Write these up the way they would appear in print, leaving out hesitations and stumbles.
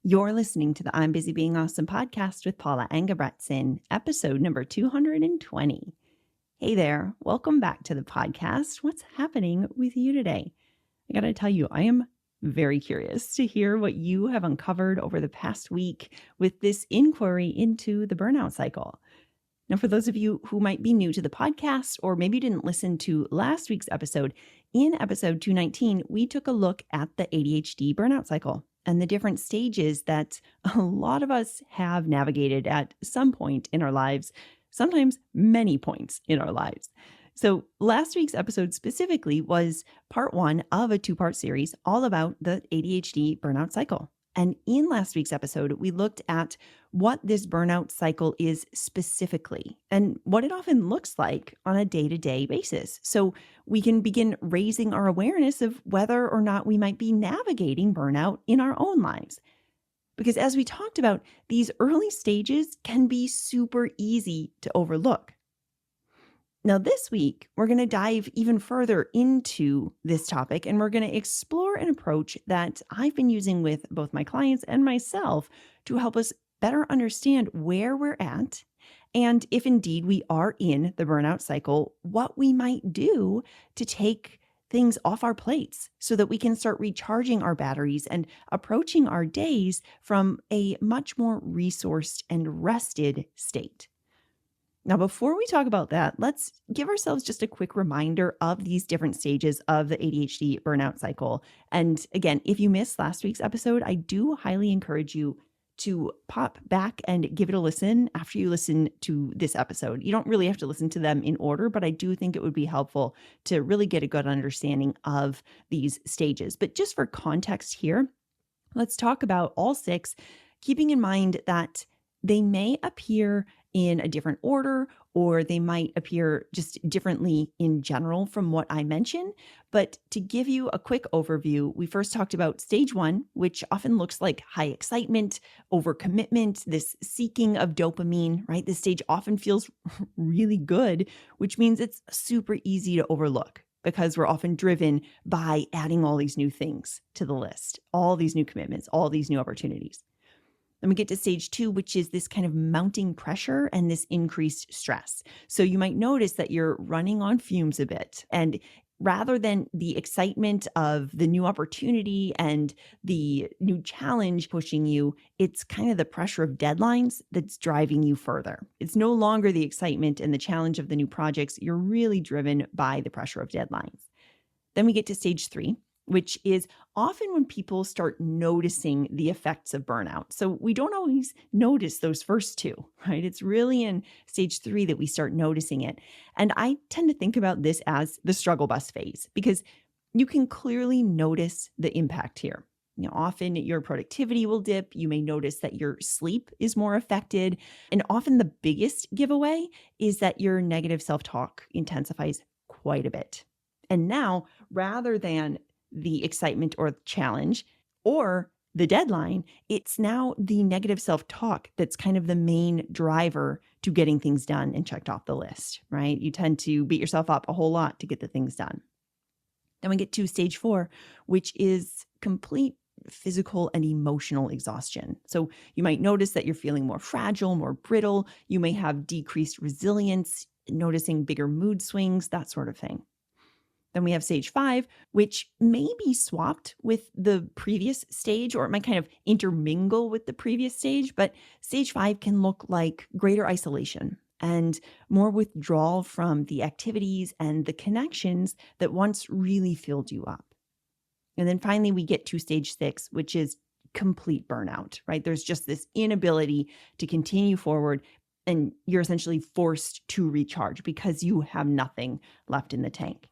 You're listening to the I'm Busy Being Awesome podcast with Paula Engebretson, episode number 220. Hey there, welcome back to the podcast. What's happening with you today? I got to tell you, I am very curious to hear what you have uncovered over the past week with this inquiry into the burnout cycle. Now, for those of you who might be new to the podcast, or maybe you didn't listen to last week's episode, in episode 219, we took a look at the ADHD burnout cycle and the different stages that a lot of us have navigated at some point in our lives, sometimes many points in our lives. So last week's episode specifically was part one of a two-part series all about the ADHD burnout cycle. And in last week's episode, we looked at what this burnout cycle is specifically and what it often looks like on a day-to-day basis. So we can begin raising our awareness of whether or not we might be navigating burnout in our own lives. Because as we talked about, these early stages can be super easy to overlook. Now, this week, we're going to dive even further into this topic, and we're going to explore an approach that I've been using with both my clients and myself to help us better understand where we're at, and if indeed we are in the burnout cycle, what we might do to take things off our plates so that we can start recharging our batteries and approaching our days from a much more resourced and rested state. Now, before we talk about that, let's give ourselves just a quick reminder of these different stages of the ADHD burnout cycle. And again, if you missed last week's episode, I do highly encourage you to pop back and give it a listen after you listen to this episode. You don't really have to listen to them in order, but I do think it would be helpful to really get a good understanding of these stages. But just for context here, let's talk about all six, keeping in mind that they may appear in a different order, or they might appear just differently in general from what I mentioned. But to give you a quick overview, we first talked about stage one, which often looks like high excitement, overcommitment, this seeking of dopamine, right? This stage often feels really good, which means it's super easy to overlook because we're often driven by adding all these new things to the list, all these new commitments, all these new opportunities. Then we get to stage two, which is this kind of mounting pressure and this increased stress. So you might notice that you're running on fumes a bit. And rather than the excitement of the new opportunity and the new challenge pushing you, it's kind of the pressure of deadlines that's driving you further. It's no longer the excitement and the challenge of the new projects. You're really driven by the pressure of deadlines. Then we get to stage three, which is often when people start noticing the effects of burnout. So we don't always notice those first two, right? It's really in stage three that we start noticing it. And I tend to think about this as the struggle bus phase because you can clearly notice the impact here. You know, often your productivity will dip. You may notice that your sleep is more affected. And often the biggest giveaway is that your negative self-talk intensifies quite a bit. And now, rather than the excitement or challenge or the deadline, it's now the negative self-talk that's kind of the main driver to getting things done and checked off the list, right? You tend to beat yourself up a whole lot to get the things done. Then we get to stage four, which is complete physical and emotional exhaustion. So you might notice that you're feeling more fragile, more brittle. You may have decreased resilience, noticing bigger mood swings, that sort of thing. Then we have stage five, which may be swapped with the previous stage, or it might kind of intermingle with the previous stage. But stage five can look like greater isolation and more withdrawal from the activities and the connections that once really filled you up. And then finally, we get to stage six, which is complete burnout, right? There's just this inability to continue forward, and you're essentially forced to recharge because you have nothing left in the tank.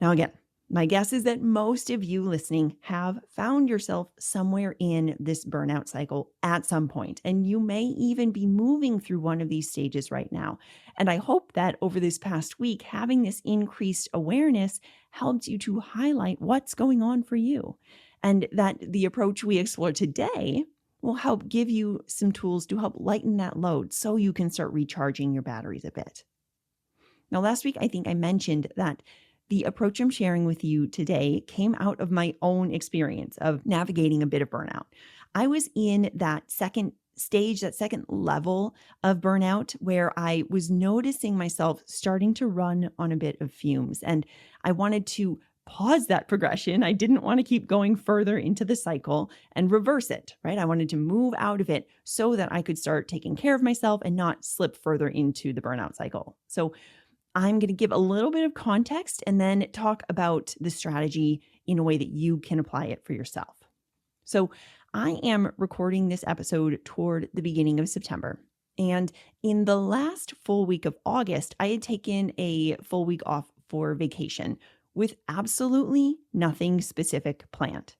Now, again, my guess is that most of you listening have found yourself somewhere in this burnout cycle at some point, and you may even be moving through one of these stages right now. And I hope that over this past week, having this increased awareness helps you to highlight what's going on for you, and that the approach we explore today will help give you some tools to help lighten that load so you can start recharging your batteries a bit. Now, last week, I think I mentioned that the approach I'm sharing with you today came out of my own experience of navigating a bit of burnout. I was in that second stage, that second level of burnout where I was noticing myself starting to run on a bit of fumes. And I wanted to pause that progression. I didn't want to keep going further into the cycle and reverse it, right? I wanted to move out of it so that I could start taking care of myself and not slip further into the burnout cycle. So I'm going to give a little bit of context and then talk about the strategy in a way that you can apply it for yourself. So I am recording this episode toward the beginning of September. And in the last full week of August, I had taken a full week off for vacation with absolutely nothing specific planned.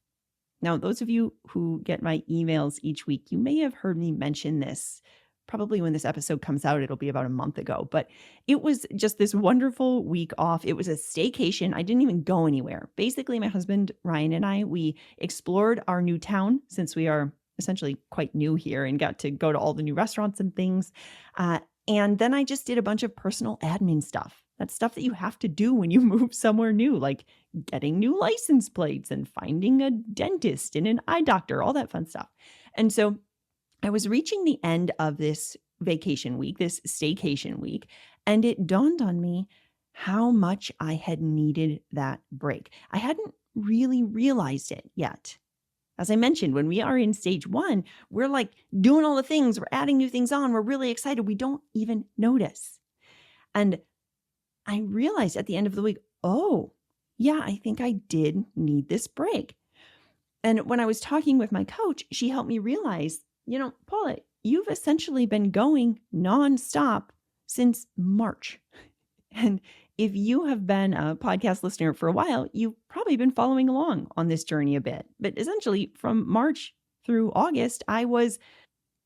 Now, those of you who get my emails each week, you may have heard me mention this. Probably when this episode comes out, it'll be about a month ago, but it was just this wonderful week off. It was a staycation. I didn't even go anywhere. Basically, my husband, Ryan, and I, we explored our new town since we are essentially quite new here and got to go to all the new restaurants and things. And then I just did a bunch of personal admin stuff. That's stuff that you have to do when you move somewhere new, like getting new license plates and finding a dentist and an eye doctor, all that fun stuff. And so I was reaching the end of this vacation week, this staycation week, and it dawned on me how much I had needed that break. I hadn't really realized it yet. As I mentioned, when we are in stage 1, we're like doing all the things, we're adding new things on, we're really excited. We don't even notice. And I realized at the end of the week, oh, yeah, I think I did need this break. And when I was talking with my coach, she helped me realize, Paula, you've essentially been going nonstop since March. And if you have been a podcast listener for a while, you've probably been following along on this journey a bit. But essentially from March through August, I was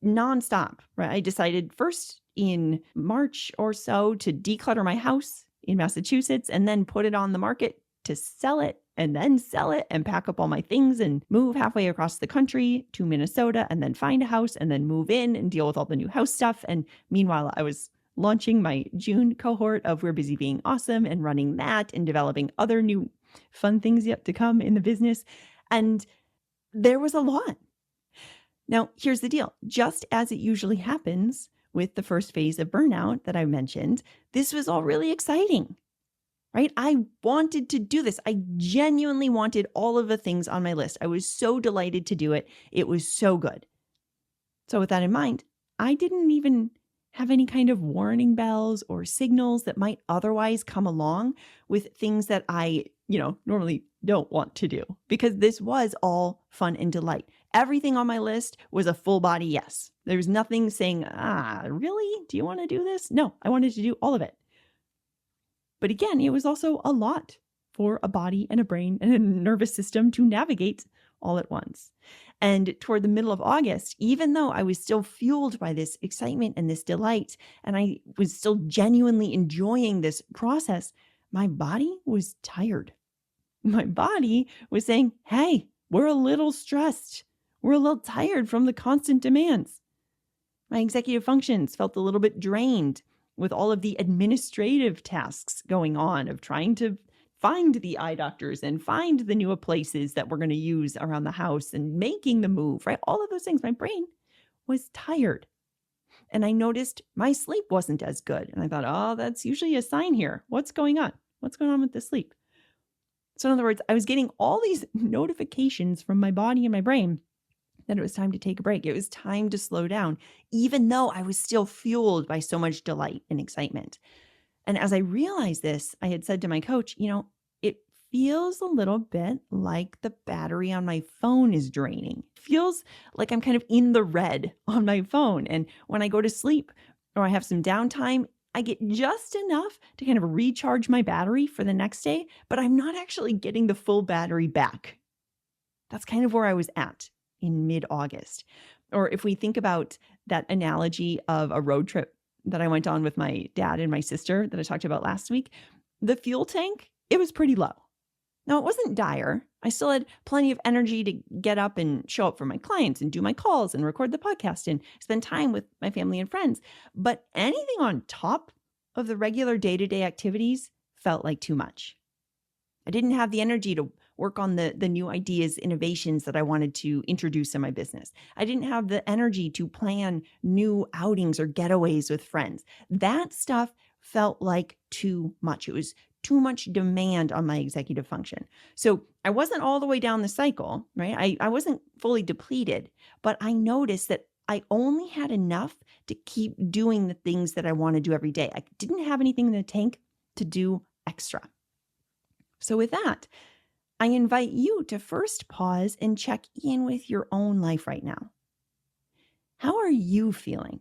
nonstop, right? I decided first in March or so to declutter my house in Massachusetts and then put it on the market to sell it and then sell it and pack up all my things and move halfway across the country to Minnesota and then find a house and then move in and deal with all the new house stuff. And meanwhile, I was launching my June cohort of We're Busy Being Awesome and running that and developing other new fun things yet to come in the business. And there was a lot. Now, here's the deal. Just as it usually happens with the first phase of burnout that I mentioned, this was all really exciting. Right? I wanted to do this. I genuinely wanted all of the things on my list. I was so delighted to do it. It was so good. So with that in mind, I didn't even have any kind of warning bells or signals that might otherwise come along with things that I, normally don't want to do, because this was all fun and delight. Everything on my list was a full body yes. There was nothing saying, really? Do you want to do this? No, I wanted to do all of it. But again, it was also a lot for a body and a brain and a nervous system to navigate all at once. And toward the middle of August, even though I was still fueled by this excitement and this delight, and I was still genuinely enjoying this process, my body was tired. My body was saying, hey, we're a little stressed. We're a little tired from the constant demands. My executive functions felt a little bit drained with all of the administrative tasks going on of trying to find the eye doctors and find the newer places that we're going to use around the house and making the move, right? All of those things. My brain was tired. And I noticed my sleep wasn't as good. And I thought, oh, that's usually a sign here. What's going on? What's going on with the sleep? So in other words, I was getting all these notifications from my body and my brain that it was time to take a break. It was time to slow down, even though I was still fueled by so much delight and excitement. And as I realized this, I had said to my coach, it feels a little bit like the battery on my phone is draining. It feels like I'm kind of in the red on my phone. And when I go to sleep or I have some downtime, I get just enough to kind of recharge my battery for the next day, but I'm not actually getting the full battery back. That's kind of where I was at in mid-August. Or if we think about that analogy of a road trip that I went on with my dad and my sister that I talked about last week, the fuel tank, it was pretty low. Now, it wasn't dire. I still had plenty of energy to get up and show up for my clients and do my calls and record the podcast and spend time with my family and friends. But anything on top of the regular day-to-day activities felt like too much. I didn't have the energy to work on the new ideas, innovations that I wanted to introduce in my business. I didn't have the energy to plan new outings or getaways with friends. That stuff felt like too much. It was too much demand on my executive function. So I wasn't all the way down the cycle, right? I wasn't fully depleted, but I noticed that I only had enough to keep doing the things that I want to do every day. I didn't have anything in the tank to do extra. So with that, I invite you to first pause and check in with your own life right now. How are you feeling?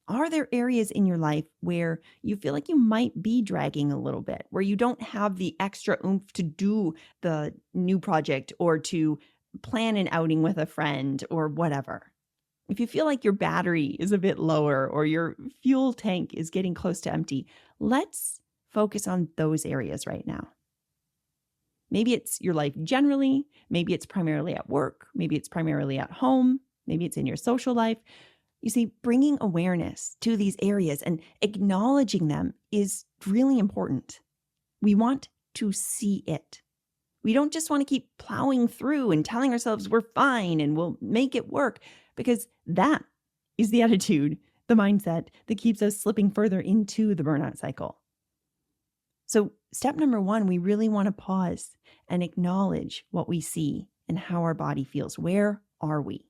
Are there areas in your life where you feel like you might be dragging a little bit, where you don't have the extra oomph to do the new project or to plan an outing with a friend or whatever? If you feel like your battery is a bit lower or your fuel tank is getting close to empty, let's focus on those areas right now. Maybe it's your life generally. Maybe it's primarily at work. Maybe it's primarily at home. Maybe it's in your social life. You see, bringing awareness to these areas and acknowledging them is really important. We want to see it. We don't just want to keep plowing through and telling ourselves we're fine and we'll make it work, because that is the attitude, the mindset that keeps us slipping further into the burnout cycle. So step number one, we really want to pause and acknowledge what we see and how our body feels. Where are we?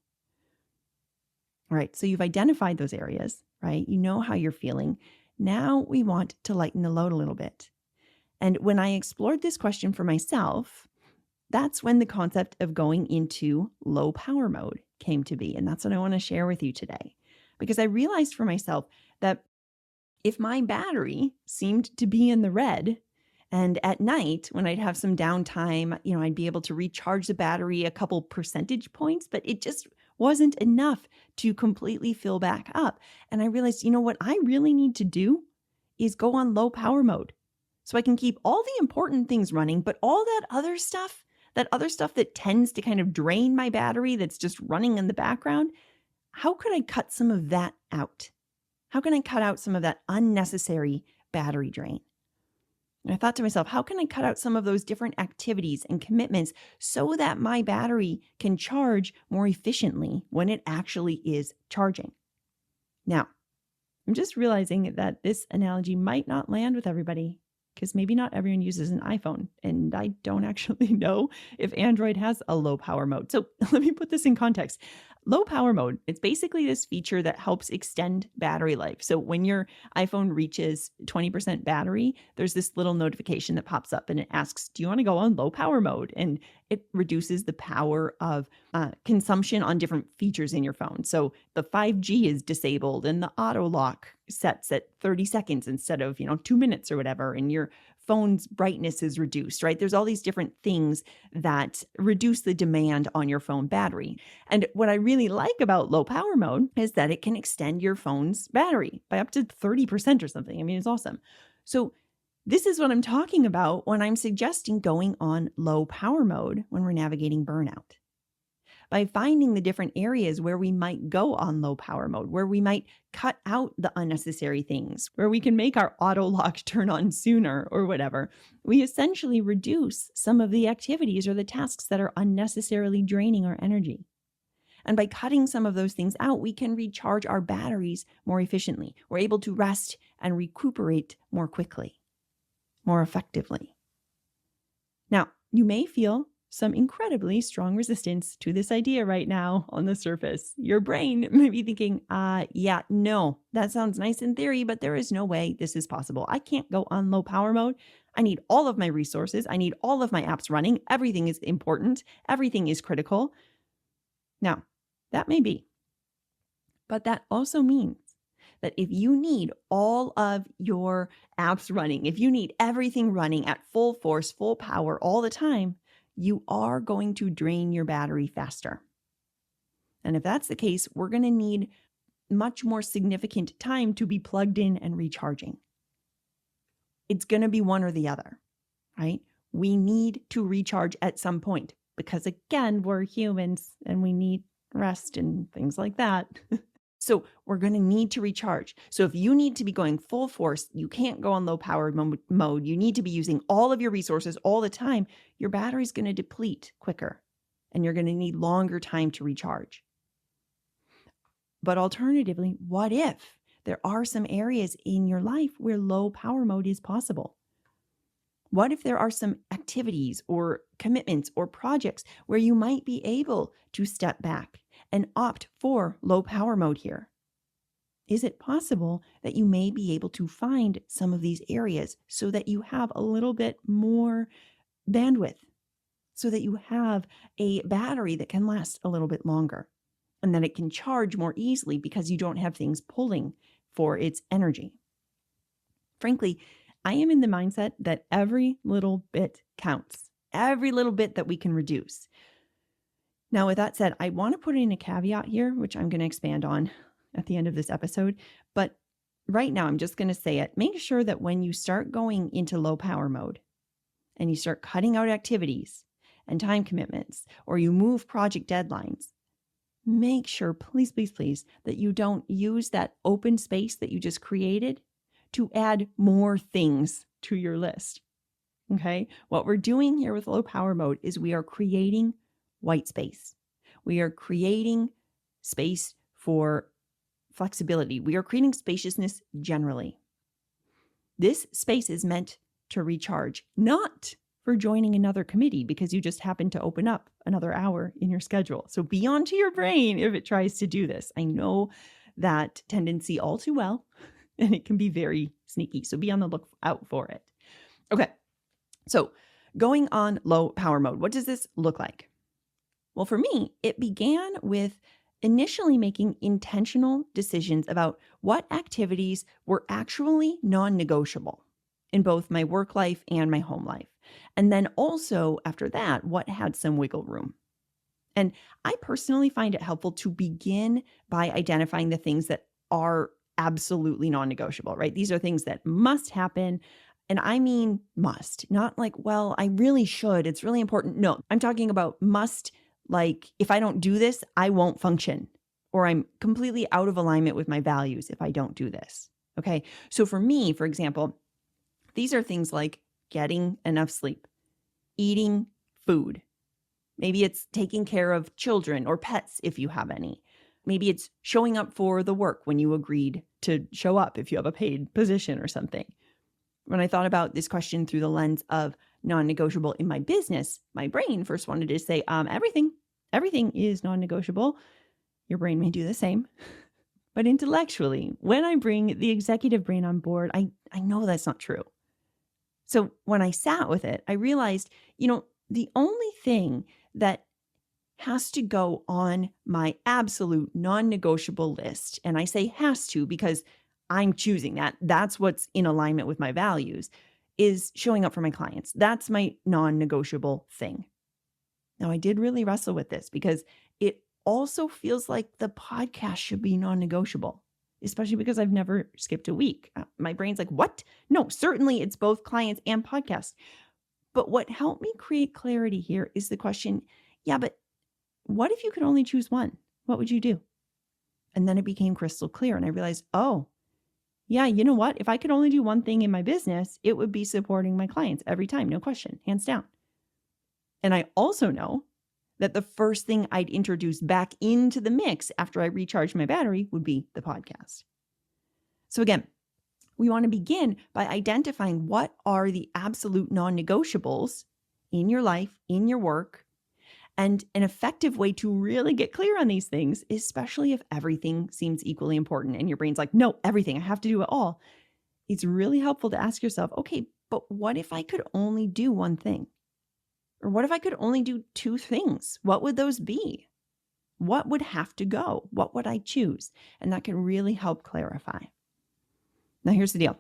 All right, so you've identified those areas, right? You know how you're feeling. Now we want to lighten the load a little bit. And when I explored this question for myself, that's when the concept of going into low power mode came to be. And that's what I want to share with you today. Because I realized for myself that if my battery seemed to be in the red, and at night when I'd have some downtime, I'd be able to recharge the battery a couple percentage points, but it just wasn't enough to completely fill back up. And I realized, what I really need to do is go on low power mode so I can keep all the important things running, but all that other stuff that tends to kind of drain my battery, that's just running in the background, how could I cut some of that out? How can I cut out some of that unnecessary battery drain? And I thought to myself, how can I cut out some of those different activities and commitments so that my battery can charge more efficiently when it actually is charging? Now, I'm just realizing that this analogy might not land with everybody, because maybe not everyone uses an iPhone, and I don't actually know if Android has a low power mode. So let me put this in context. Low power mode, it's basically this feature that helps extend battery life. So when your iPhone reaches 20% battery, there's this little notification that pops up and it asks, do you want to go on low power mode? And it reduces the power of consumption on different features in your phone. So the 5G is disabled and the auto lock sets at 30 seconds instead of, 2 minutes or whatever. And your phone's brightness is reduced, right? There's all these different things that reduce the demand on your phone battery. And what I really like about low power mode is that it can extend your phone's battery by up to 30% or something. I mean, it's awesome. So this is what I'm talking about when I'm suggesting going on low power mode when we're navigating burnout. By finding the different areas where we might go on low power mode, where we might cut out the unnecessary things, where we can make our auto lock turn on sooner or whatever, we essentially reduce some of the activities or the tasks that are unnecessarily draining our energy. And by cutting some of those things out, we can recharge our batteries more efficiently. We're able to rest and recuperate more quickly, more effectively. Now, you may feel some incredibly strong resistance to this idea right now on the surface. Your brain may be thinking, no, that sounds nice in theory, but there is no way this is possible. I can't go on low power mode. I need all of my resources. I need all of my apps running. Everything is important. Everything is critical. Now, that may be, but that also means that if you need all of your apps running, if you need everything running at full force, full power all the time, you are going to drain your battery faster. And if that's the case, we're going to need much more significant time to be plugged in and recharging. It's going to be one or the other, right? We need to recharge at some point because, again, we're humans and we need rest and things like that. So we're going to need to recharge. So if you need to be going full force, you can't go on low powered mode. You need to be using all of your resources all the time. Your battery's going to deplete quicker and you're going to need longer time to recharge. But alternatively, what if there are some areas in your life where low power mode is possible? What if there are some activities or commitments or projects where you might be able to step back and opt for low power mode here? Is it possible that you may be able to find some of these areas so that you have a little bit more bandwidth, so that you have a battery that can last a little bit longer and that it can charge more easily because you don't have things pulling for its energy? Frankly, I am in the mindset that every little bit counts, every little bit that we can reduce. Now, with that said, I want to put in a caveat here, which I'm going to expand on at the end of this episode. But right now, I'm just going to say it. Make sure that when you start going into low power mode and you start cutting out activities and time commitments, or you move project deadlines, make sure, please, please, please, that you don't use that open space that you just created to add more things to your list. Okay? What we're doing here with low power mode is we are creating white space. We are creating space for flexibility. We are creating spaciousness generally. This space is meant to recharge, not for joining another committee because you just happen to open up another hour in your schedule. So be on to your brain if it tries to do this. I know that tendency all too well, and it can be very sneaky. So be on the lookout for it. Okay. So going on low power mode, what does this look like? Well, for me, it began with initially making intentional decisions about what activities were actually non-negotiable in both my work life and my home life. And then also after that, what had some wiggle room. And I personally find it helpful to begin by identifying the things that are absolutely non-negotiable, right? These are things that must happen. And I mean must, not like, well, I really should. It's really important. No, I'm talking about must, like if I don't do this, I won't function, or I'm completely out of alignment with my values if I don't do this. Okay. So for me, for example, these are things like getting enough sleep, eating food. Maybe it's taking care of children or pets if you have any. Maybe it's showing up for the work when you agreed to show up if you have a paid position or something. When I thought about this question through the lens of non-negotiable in my business, my brain first wanted to say, everything is non-negotiable. Your brain may do the same. But intellectually, when I bring the executive brain on board, I know that's not true. So when I sat with it, I realized, the only thing that has to go on my absolute non-negotiable list, and I say has to because I'm choosing that, that's what's in alignment with my values, is showing up for my clients. That's my non-negotiable thing. Now, I did really wrestle with this because it also feels like the podcast should be non-negotiable, especially because I've never skipped a week. My brain's like, what? No, certainly it's both clients and podcasts. But what helped me create clarity here is the question, yeah, but what if you could only choose one? What would you do? And then it became crystal clear. And I realized, oh, yeah, you know what? If I could only do one thing in my business, it would be supporting my clients every time. No question, hands down. And I also know that the first thing I'd introduce back into the mix after I recharge my battery would be the podcast. So again, we want to begin by identifying what are the absolute non-negotiables in your life, in your work, and an effective way to really get clear on these things, especially if everything seems equally important and your brain's like, no, everything, I have to do it all. It's really helpful to ask yourself, okay, but what if I could only do one thing? Or what if I could only do two things? What would those be? What would have to go? What would I choose? And that can really help clarify. Now, here's the deal.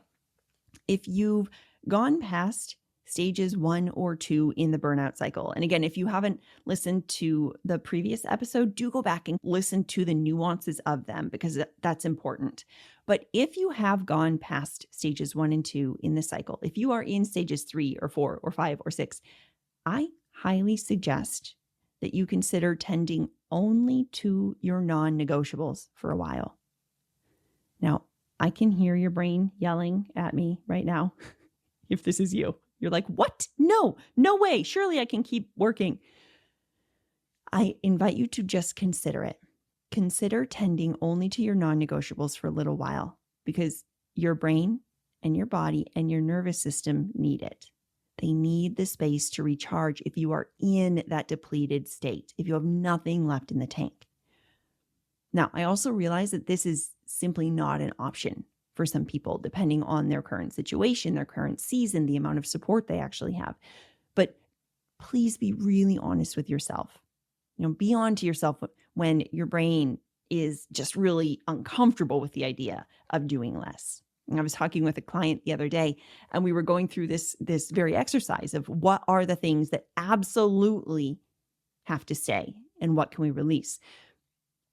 If you've gone past stages 1 or 2 in the burnout cycle, and again, if you haven't listened to the previous episode, do go back and listen to the nuances of them because that's important. But if you have gone past stages 1 and 2 in the cycle, if you are in stages 3 or 4 or 5 or 6, I highly suggest that you consider tending only to your non-negotiables for a while. Now, I can hear your brain yelling at me right now. If this is you, you're like, what? No, no way. Surely I can keep working. I invite you to just consider it. Consider tending only to your non-negotiables for a little while because your brain and your body and your nervous system need it. They need the space to recharge if you are in that depleted state, if you have nothing left in the tank. Now, I also realize that this is simply not an option for some people, depending on their current situation, their current season, the amount of support they actually have. But please be really honest with yourself. Be on to yourself when your brain is just really uncomfortable with the idea of doing less. And I was talking with a client the other day, and we were going through this very exercise of what are the things that absolutely have to stay and what can we release.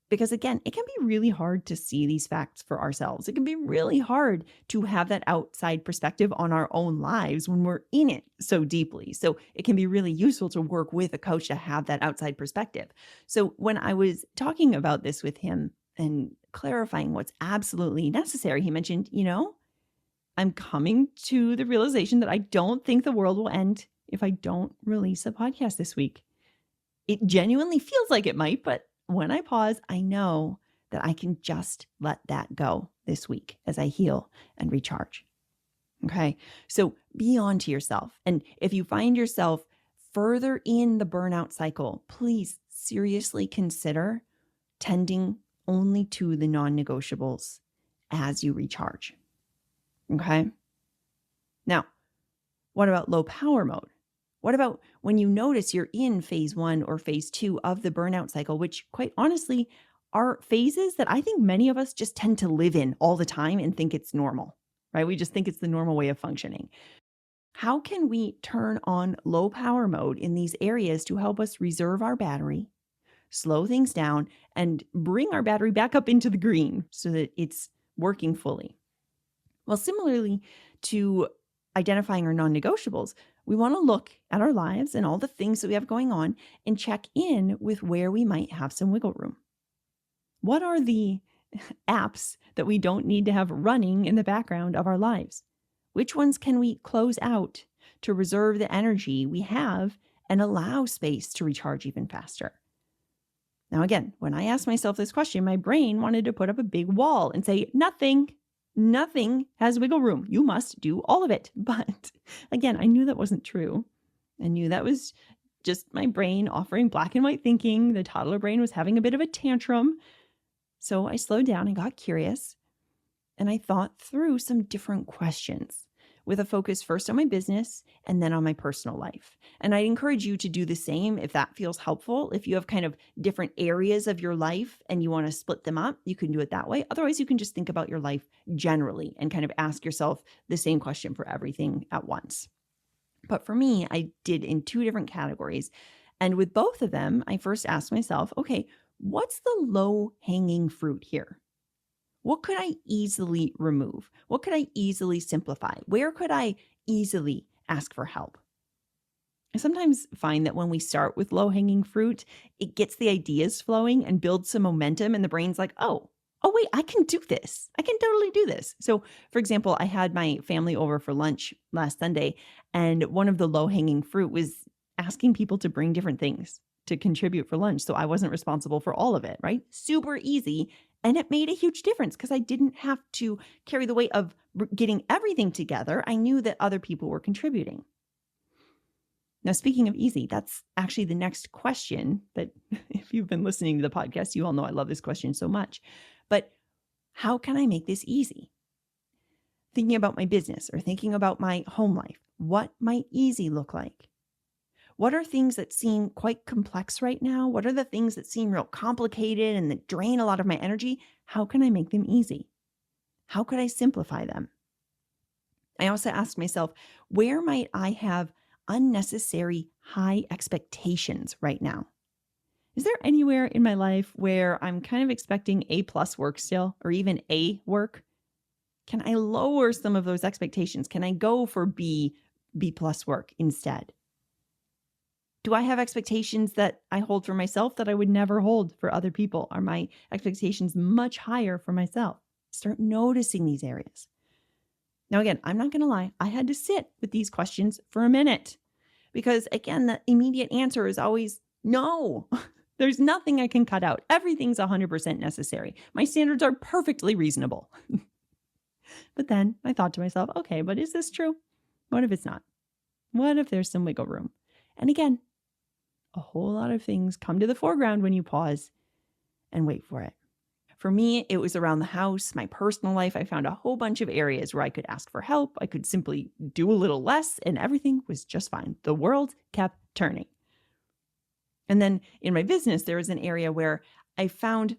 Because again, it can be really hard to see these facts for ourselves. It can be really hard to have that outside perspective on our own lives when we're in it so deeply. So it can be really useful to work with a coach to have that outside perspective. So when I was talking about this with him and clarifying what's absolutely necessary, he mentioned, I'm coming to the realization that I don't think the world will end if I don't release a podcast this week. It genuinely feels like it might, but when I pause, I know that I can just let that go this week as I heal and recharge. Okay. So be on to yourself. And if you find yourself further in the burnout cycle, please seriously consider tending only to the non-negotiables as you recharge. Okay. Now, what about low power mode? What about when you notice you're in phase 1 or phase 2 of the burnout cycle, which quite honestly are phases that I think many of us just tend to live in all the time and think it's normal, right? We just think it's the normal way of functioning. How can we turn on low power mode in these areas to help us reserve our battery, slow things down, and bring our battery back up into the green so that it's working fully? Well, similarly to identifying our non-negotiables, we want to look at our lives and all the things that we have going on and check in with where we might have some wiggle room. What are the apps that we don't need to have running in the background of our lives? Which ones can we close out to reserve the energy we have and allow space to recharge even faster? Now, again, when I asked myself this question, my brain wanted to put up a big wall and say, Nothing has wiggle room. You must do all of it. But again, I knew that wasn't true. I knew that was just my brain offering black and white thinking. The toddler brain was having a bit of a tantrum. So I slowed down and got curious. And I thought through some different questions with a focus first on my business and then on my personal life. And I encourage you to do the same if that feels helpful. If you have kind of different areas of your life and you want to split them up, you can do it that way. Otherwise, you can just think about your life generally and kind of ask yourself the same question for everything at once. But for me, I did in 2 different categories. And with both of them, I first asked myself, okay, what's the low-hanging fruit here? What could I easily remove? What could I easily simplify? Where could I easily ask for help? I sometimes find that when we start with low-hanging fruit, it gets the ideas flowing and builds some momentum, and the brain's like, oh, wait, I can do this. I can totally do this. So, for example, I had my family over for lunch last Sunday, and one of the low-hanging fruit was asking people to bring different things to contribute for lunch. So I wasn't responsible for all of it, right? Super easy. And it made a huge difference because I didn't have to carry the weight of getting everything together. I knew that other people were contributing. Now, speaking of easy, that's actually the next question that if you've been listening to the podcast, you all know I love this question so much. But how can I make this easy? Thinking about my business or thinking about my home life, what might easy look like? What are things that seem quite complex right now? What are the things that seem real complicated and that drain a lot of my energy? How can I make them easy? How could I simplify them? I also asked myself, where might I have unnecessary high expectations right now? Is there anywhere in my life where I'm kind of expecting A+ work still, or even A work? Can I lower some of those expectations? Can I go for B+ work instead? Do I have expectations that I hold for myself that I would never hold for other people? Are my expectations much higher for myself? Start noticing these areas. Now, again, I'm not going to lie. I had to sit with these questions for a minute because, again, the immediate answer is always no. There's nothing I can cut out. Everything's 100% necessary. My standards are perfectly reasonable. But then I thought to myself, okay, but is this true? What if it's not? What if there's some wiggle room? And again, a whole lot of things come to the foreground when you pause and wait for it. For me, it was around the house, my personal life. I found a whole bunch of areas where I could ask for help. I could simply do a little less and everything was just fine. The world kept turning. And then in my business, there was an area where I found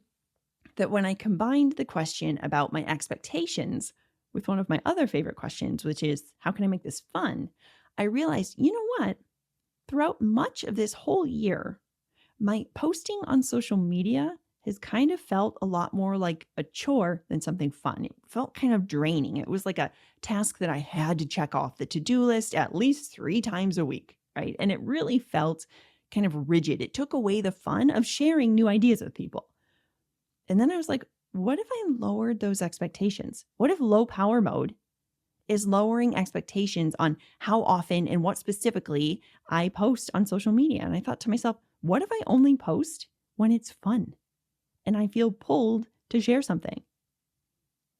that when I combined the question about my expectations with one of my other favorite questions, which is, how can I make this fun? I realized, you know what? Throughout much of this whole year, my posting on social media has kind of felt a lot more like a chore than something fun. It felt kind of draining. It was like a task that I had to check off the to-do list at least 3 times a week, right? And it really felt kind of rigid. It took away the fun of sharing new ideas with people. And then I was like, what if I lowered those expectations? What if low power mode is lowering expectations on how often and what specifically I post on social media? And I thought to myself, what if I only post when it's fun and I feel pulled to share something?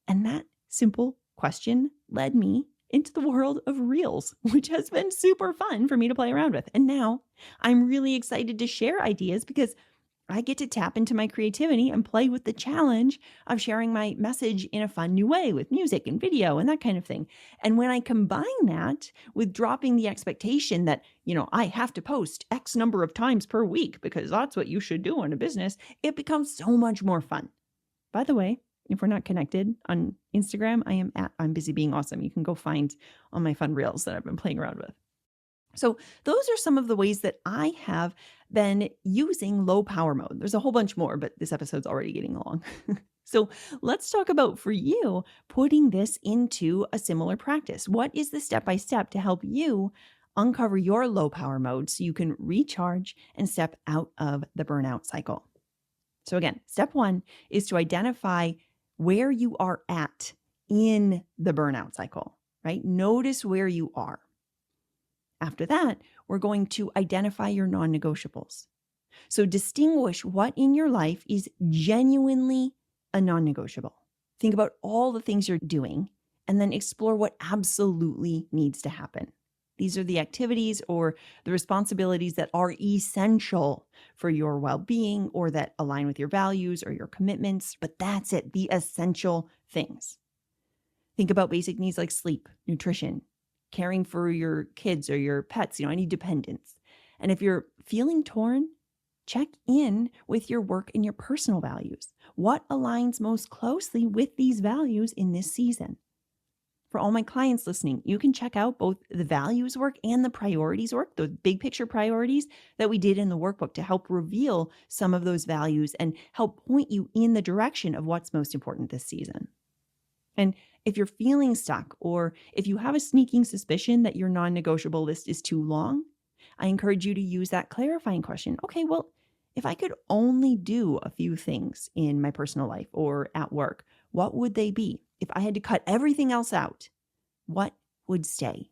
And that simple question led me into the world of Reels, which has been super fun for me to play around with. And now I'm really excited to share ideas because I get to tap into my creativity and play with the challenge of sharing my message in a fun new way with music and video and that kind of thing. And when I combine that with dropping the expectation that, I have to post X number of times per week because that's what you should do in a business, it becomes so much more fun. By the way, if we're not connected on Instagram, I am at I'm Busy Being Awesome. You can go find all my fun reels that I've been playing around with. So those are some of the ways that I have been using low power mode. There's a whole bunch more, but this episode's already getting long. So let's talk about, for you, putting this into a similar practice. What is the step-by-step to help you uncover your low power mode so you can recharge and step out of the burnout cycle? So again, step 1 is to identify where you are at in the burnout cycle, right? Notice where you are. After that, we're going to identify your non-negotiables. So distinguish what in your life is genuinely a non-negotiable. Think about all the things you're doing and then explore what absolutely needs to happen. These are the activities or the responsibilities that are essential for your well-being or that align with your values or your commitments, but that's it, the essential things. Think about basic needs like sleep, nutrition, caring for your kids or your pets, any dependents. And if you're feeling torn, check in with your work and your personal values. What aligns most closely with these values in this season? For all my clients listening, you can check out both the values work and the priorities work, those big picture priorities that we did in the workbook to help reveal some of those values and help point you in the direction of what's most important this season. And if you're feeling stuck or if you have a sneaking suspicion that your non-negotiable list is too long, I encourage you to use that clarifying question. Okay, well, if I could only do a few things in my personal life or at work, what would they be? If I had to cut everything else out, what would stay?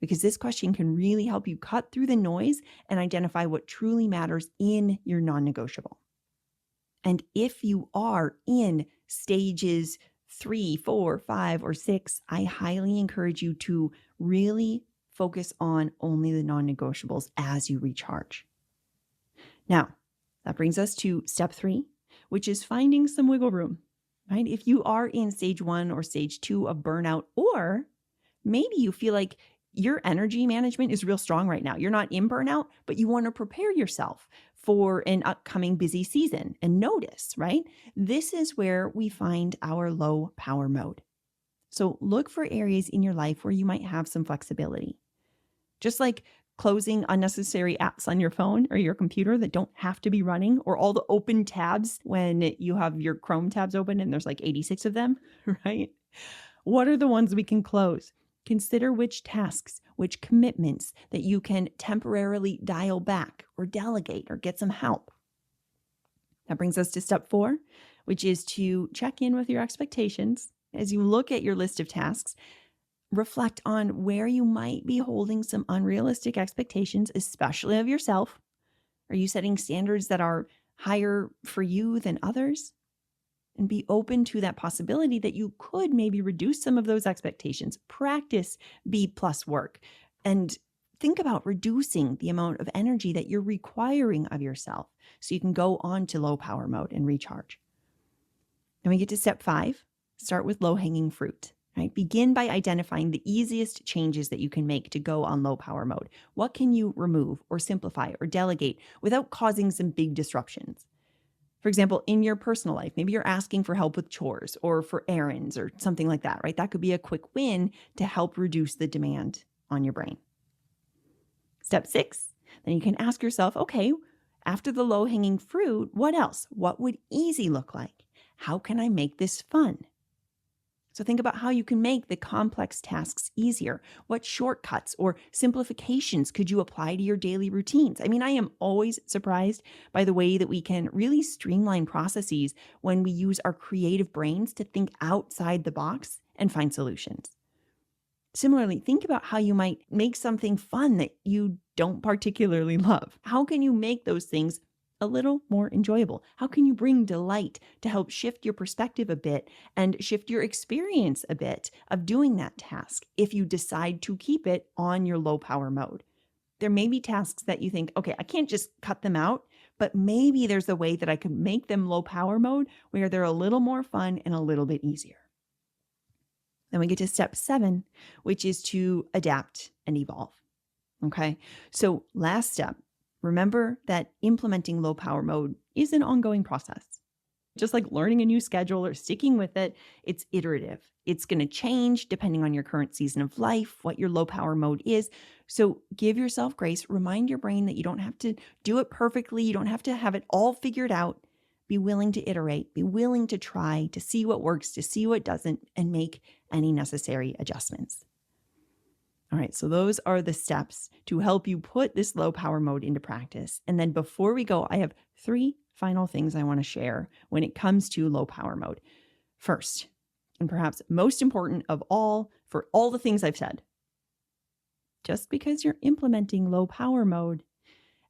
Because this question can really help you cut through the noise and identify what truly matters in your non-negotiable. And if you are in stages 3, 4, 5, or 6, I highly encourage you to really focus on only the non-negotiables as you recharge. Now, that brings us to step 3, which is finding some wiggle room, right? If you are in stage 1 or stage 2 of burnout, or maybe you feel like your energy management is real strong right now. You're not in burnout, but you want to prepare yourself for an upcoming busy season and notice, right? This is where we find our low power mode. So look for areas in your life where you might have some flexibility. Just like closing unnecessary apps on your phone or your computer that don't have to be running, or all the open tabs when you have your Chrome tabs open and there's like 86 of them, right? What are the ones we can close? Consider which tasks, which commitments that you can temporarily dial back or delegate or get some help. That brings us to step 4, which is to check in with your expectations. As you look at your list of tasks, reflect on where you might be holding some unrealistic expectations, especially of yourself. Are you setting standards that are higher for you than others? And be open to that possibility that you could maybe reduce some of those expectations. Practice B plus work and think about reducing the amount of energy that you're requiring of yourself so you can go on to low power mode and recharge. Then we get to step 5, start with low hanging fruit. Right? Begin by identifying the easiest changes that you can make to go on low power mode. What can you remove or simplify or delegate without causing some big disruptions? For example, in your personal life, maybe you're asking for help with chores or for errands or something like that, right? That could be a quick win to help reduce the demand on your brain. Step 6, then you can ask yourself, okay, after the low hanging fruit, what else? What would easy look like? How can I make this fun? So think about how you can make the complex tasks easier. What shortcuts or simplifications could you apply to your daily routines? I mean, I am always surprised by the way that we can really streamline processes when we use our creative brains to think outside the box and find solutions. Similarly, think about how you might make something fun that you don't particularly love. How can you make those things a little more enjoyable? How can you bring delight to help shift your perspective a bit and shift your experience a bit of doing that task if you decide to keep it on your low power mode? There may be tasks that you think, okay, I can't just cut them out, but maybe there's a way that I could make them low power mode where they're a little more fun and a little bit easier. Then we get to step 7, which is to adapt and evolve. Okay. So last step, remember that implementing low power mode is an ongoing process. Just like learning a new schedule or sticking with it, it's iterative. It's going to change depending on your current season of life, what your low power mode is. So give yourself grace. Remind your brain that you don't have to do it perfectly. You don't have to have it all figured out. Be willing to iterate. Be willing to try, to see what works, to see what doesn't, and make any necessary adjustments. All right, so those are the steps to help you put this low power mode into practice. And then before we go, I have 3 final things I want to share when it comes to low power mode. First, and perhaps most important of all, for all the things I've said, just because you're implementing low power mode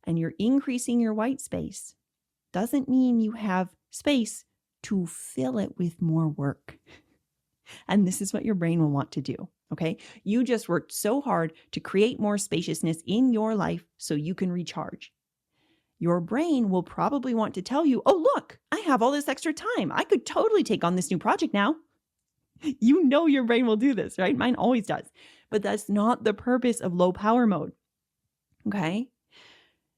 and you're increasing your white space doesn't mean you have space to fill it with more work. And this is what your brain will want to do. Okay. You just worked so hard to create more spaciousness in your life so you can recharge. Your brain will probably want to tell you, oh, look, I have all this extra time. I could totally take on this new project now. You know your brain will do this, right? Mine always does. But that's not the purpose of low power mode. Okay.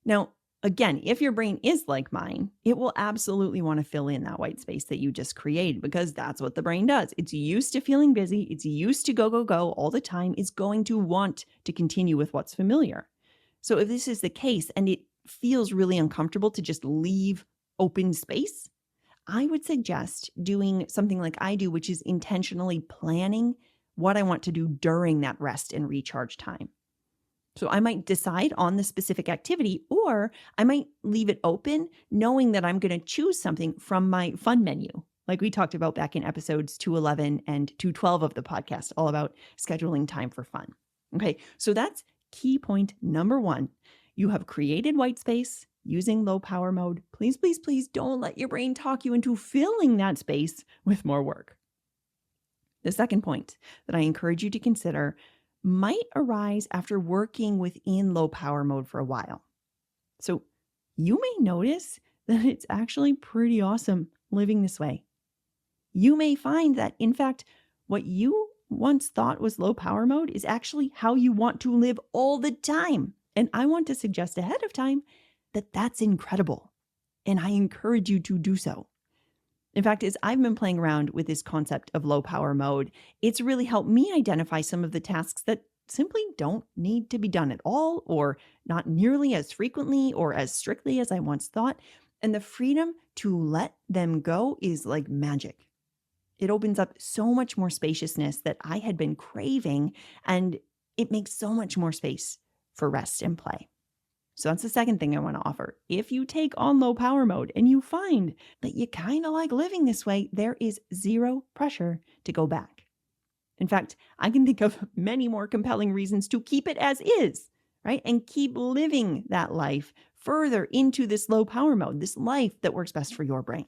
Now, again, if your brain is like mine, it will absolutely want to fill in that white space that you just created because that's what the brain does. It's used to feeling busy. It's used to go, go, go all the time. It's going to want to continue with what's familiar. So if this is the case and it feels really uncomfortable to just leave open space, I would suggest doing something like I do, which is intentionally planning what I want to do during that rest and recharge time. So I might decide on the specific activity, or I might leave it open knowing that I'm going to choose something from my fun menu, like we talked about back in episodes 211 and 212 of the podcast, all about scheduling time for fun. Okay, so that's key point number 1. You have created white space using low power mode. Please, please, please don't let your brain talk you into filling that space with more work. The second point that I encourage you to consider might arise after working within low power mode for a while. So you may notice that it's actually pretty awesome living this way. You may find that, in fact, what you once thought was low power mode is actually how you want to live all the time. And I want to suggest ahead of time that that's incredible. And I encourage you to do so. In fact, as I've been playing around with this concept of low power mode, it's really helped me identify some of the tasks that simply don't need to be done at all, or not nearly as frequently or as strictly as I once thought. And the freedom to let them go is like magic. It opens up so much more spaciousness that I had been craving, and it makes so much more space for rest and play. So that's the second thing I want to offer. If you take on low power mode and you find that you kind of like living this way, there is zero pressure to go back. In fact, I can think of many more compelling reasons to keep it as is, right? And keep living that life further into this low power mode, this life that works best for your brain.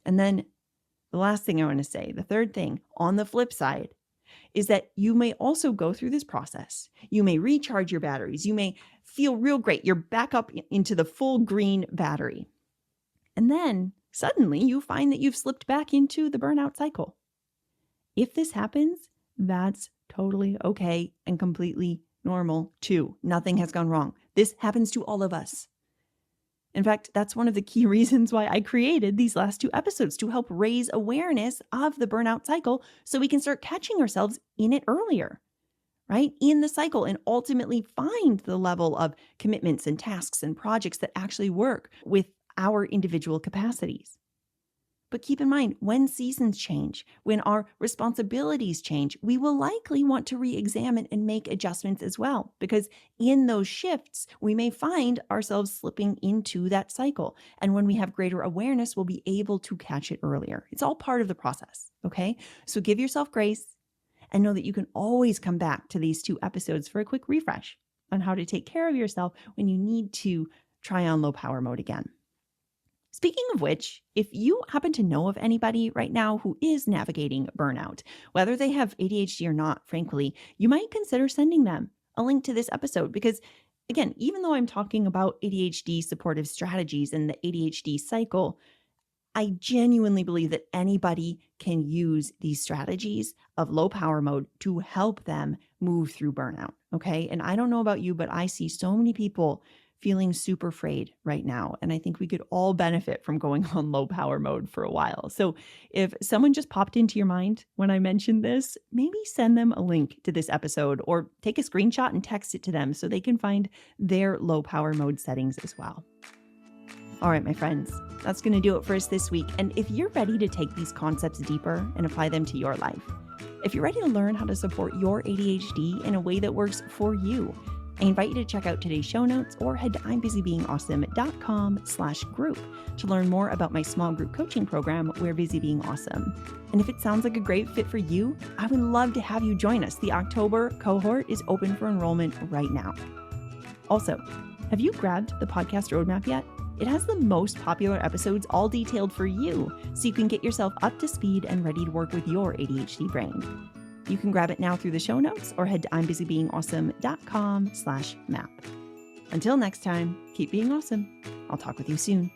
And then the last thing I want to say, the third thing on the flip side, is that you may also go through this process. You may recharge your batteries. You may feel real great. You're back up into the full green battery. And then suddenly you find that you've slipped back into the burnout cycle. If this happens, that's totally okay and completely normal too. Nothing has gone wrong. This happens to all of us. In fact, that's one of the key reasons why I created these last 2 episodes, to help raise awareness of the burnout cycle so we can start catching ourselves in it earlier, right? In the cycle, and ultimately find the level of commitments and tasks and projects that actually work with our individual capacities. But keep in mind, when seasons change, when our responsibilities change, we will likely want to re-examine and make adjustments as well, because in those shifts, we may find ourselves slipping into that cycle. And when we have greater awareness, we'll be able to catch it earlier. It's all part of the process, okay? So give yourself grace and know that you can always come back to these 2 episodes for a quick refresh on how to take care of yourself when you need to try on low power mode again. Speaking of which, if you happen to know of anybody right now who is navigating burnout, whether they have ADHD or not, frankly, you might consider sending them a link to this episode because, again, even though I'm talking about ADHD supportive strategies and the ADHD cycle, I genuinely believe that anybody can use these strategies of low power mode to help them move through burnout, okay? And I don't know about you, but I see so many people feeling super frayed right now. And I think we could all benefit from going on low power mode for a while. So if someone just popped into your mind when I mentioned this, maybe send them a link to this episode or take a screenshot and text it to them so they can find their low power mode settings as well. All right, my friends, that's going to do it for us this week. And if you're ready to take these concepts deeper and apply them to your life, if you're ready to learn how to support your ADHD in a way that works for you, I invite you to check out today's show notes or head to I'mBusyBeingAwesome.com/group to learn more about my small group coaching program, We're Busy Being Awesome. And if it sounds like a great fit for you, I would love to have you join us. The October cohort is open for enrollment right now. Also, have you grabbed the podcast roadmap yet? It has the most popular episodes all detailed for you, so you can get yourself up to speed and ready to work with your ADHD brain. You can grab it now through the show notes or head to I'mBusyBeingAwesome.com/map. Until next time, keep being awesome. I'll talk with you soon.